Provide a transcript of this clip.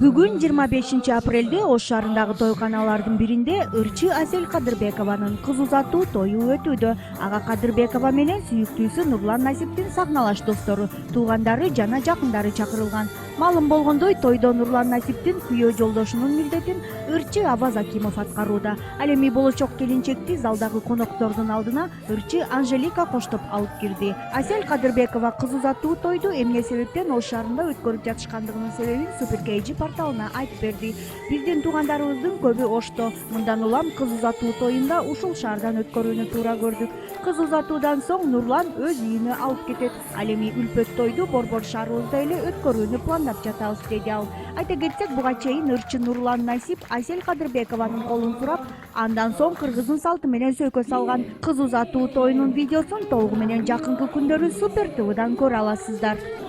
Бүгүн 25 апрелде Ош шаарындагы тойканалардын биринде ырчы Асель Кадырбекованын кыз узатуу тою өтүүдө. Ага Кадырбекова менен сүйүктүүсү Нурлан Насиптин сахналаш достору, туугандары жана жакындары чакырылган. Маалым болгондой, тойдо Нурлан Насиптин күйөө жолдошунун милдетин ырчы Абаз Акимов аткарууда. Ал эми болочок келинчекти залдагы коноктордун алдына ырчы Анжелика коштоп алып кирди. Асель Кадырбекова кыз узатуу тойду эмне себептен Ош шаарында өткөрүп жатышкандыгынын себебин Super порталына айтып берди. Биздин туугандарыбыздын көбү Ошто. Мындан улам кыз узатуу тоюнда ушул шаардан өткөрүүнү туура көрдүк. Кыз узатуудан соң Нурлан өз үйүнө алып кетет. Ал эми үлпөт тойду Борбор шаарыбызда эле өткөрүүнү пландап жатабыз, деди ал. Айта кетсек, буга чейин ырчы Нурлан Насип Асель Кадырбекованын колун сурап, андан соң кыргыздын салты менен сөйкө салган. Кыз узатуу тоюнун видеосун толугу менен жакынкы күндөрү Super TV'дан көрө аласыздар.